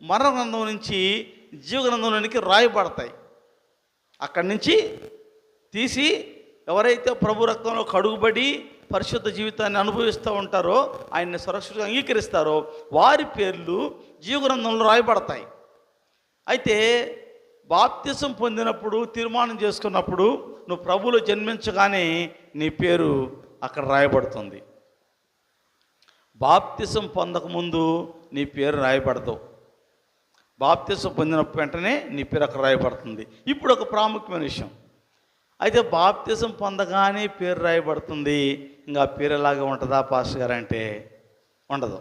మరణ గ్రంథం నుంచి జీవ గ్రంథంలోనికి రాయబడతాయి. అక్కడి నుంచి తీసి ఎవరైతే ప్రభు రక్తంలో కడుగుబడి పరిశుద్ధ జీవితాన్ని అనుభవిస్తూ ఉంటారో, ఆయన్ని సురక్షితంగా అంగీకరిస్తారో వారి పేర్లు జీవ గ్రంథంలో రాయబడతాయి. అయితే బాప్తిసం పొందినప్పుడు, తీర్మానం చేసుకున్నప్పుడు, నువ్వు ప్రభువులో జన్మించగానే నీ పేరు అక్కడ రాయబడుతుంది. బాప్తిసం పొందకముందు నీ పేరు రాయబడదు. బాప్తిసం పొందిన వెంటనే నీ పేరు అక్కడ రాయబడుతుంది. ఇప్పుడు ఒక ప్రాముఖ్యమైన విషయం, అయితే బాప్తిసం పొందగానే పేరు రాయబడుతుంది, ఇంకా పేరు ఎలాగా ఉంటుందా పాస్టర్ గారు అంటే ఉండదు.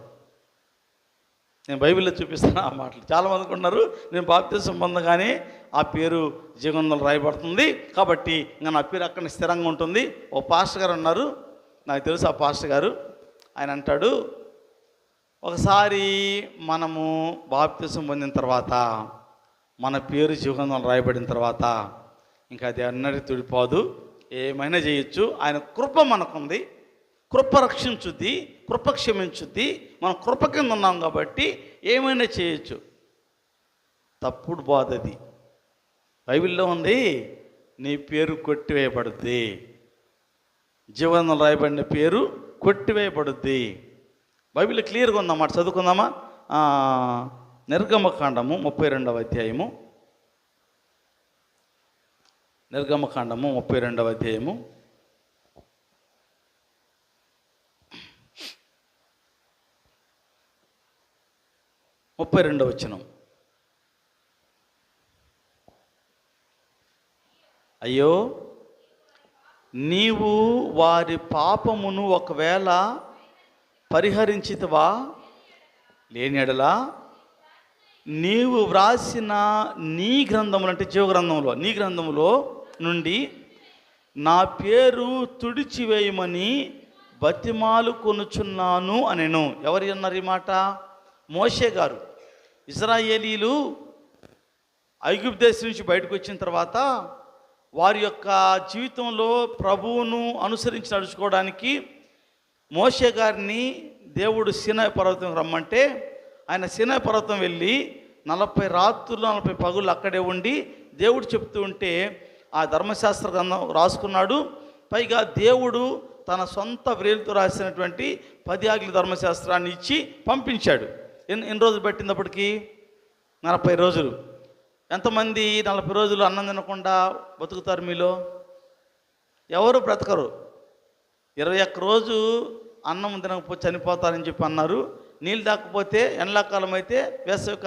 నేను బైబిల్లో చూపిస్తాను ఆ మాటలు. చాలామంది అనుకుంటున్నారు నేను బాప్తిసం పొందగానే ఆ పేరు జీవనంలో రాయబడుతుంది కాబట్టి ఇంకా నా పేరు అక్కడ స్థిరంగా ఉంటుంది. ఓ పాస్టర్ గారు ఉన్నారు, నాకు తెలుసు ఆ పాస్టర్ గారు. ఆయన అంటాడు, ఒకసారి మనము బాప్తిసం పొందిన తర్వాత మన పేరు జీవనంలో రాయబడిన తర్వాత ఇంకా అది అన్నది తుడిపోదు, ఏమైనా చేయొచ్చు. ఆయన కృప మనకుంది, కృప రక్షించుద్ది, కృప క్షమించుద్ది. మనం కృప కింద ఉన్నాం కాబట్టి ఏమైనా చేయొచ్చు. తప్పుడు బోధది. బైబిల్లో ఉంది, నీ పేరు కొట్టివేయబడుద్ది, జీవనంలో రాయబడిన పేరు కొట్టివేయబడుద్ది. బైబిల్ క్లియర్గా ఉందన్నమాట. చదువుకుందామా? నిర్గమకాండము 32వ అధ్యాయము. నిర్గమకాండము 32వ అధ్యాయము 32వ వచనం. అయ్యో, నీవు వారి పాపమును ఒకవేళ పరిహరించితివా, లేని యెడల నీవు వ్రాసిన నీ గ్రంథములు, అంటే జీవ గ్రంథంలో, నీ గ్రంథములో నుండి నా పేరు తుడిచివేయమని బతిమాలు కొనుచున్నాను అనెను. ఎవరు అన్నారు ఈ మాట? మోషే గారు. ఇశ్రాయేలీలు ఐగుప్తు దేశం నుంచి బయటకు వచ్చిన తర్వాత వారి యొక్క జీవితంలో ప్రభువును అనుసరించి నడుచుకోవడానికి మోషే గారిని దేవుడు సీనాయి పర్వతం రమ్మంటే ఆయన సీనాయి పర్వతం వెళ్ళి 40 రాత్రులు 40 పగులు అక్కడే ఉండి దేవుడు చెప్తూ ఉంటే ఆ ధర్మశాస్త్ర గ్రంథం రాసుకున్నాడు. పైగా దేవుడు తన సొంత వ్రేలుతో రాసినటువంటి 10 ఆజ్ఞల ధర్మశాస్త్రాన్ని ఇచ్చి పంపించాడు. ఎన్ని రోజులు పట్టినప్పటికీ? 40 రోజులు. ఎంతమంది 40 రోజులు అన్నం తినకుండా బతుకుతారు మీలో? ఎవరు బ్రతకరు. 21 రోజు అన్నం తినకపోతే చనిపోతారని చెప్పి అన్నారు. నీళ్ళు తాకపోతే ఎండాకాలం అయితే, వేసవి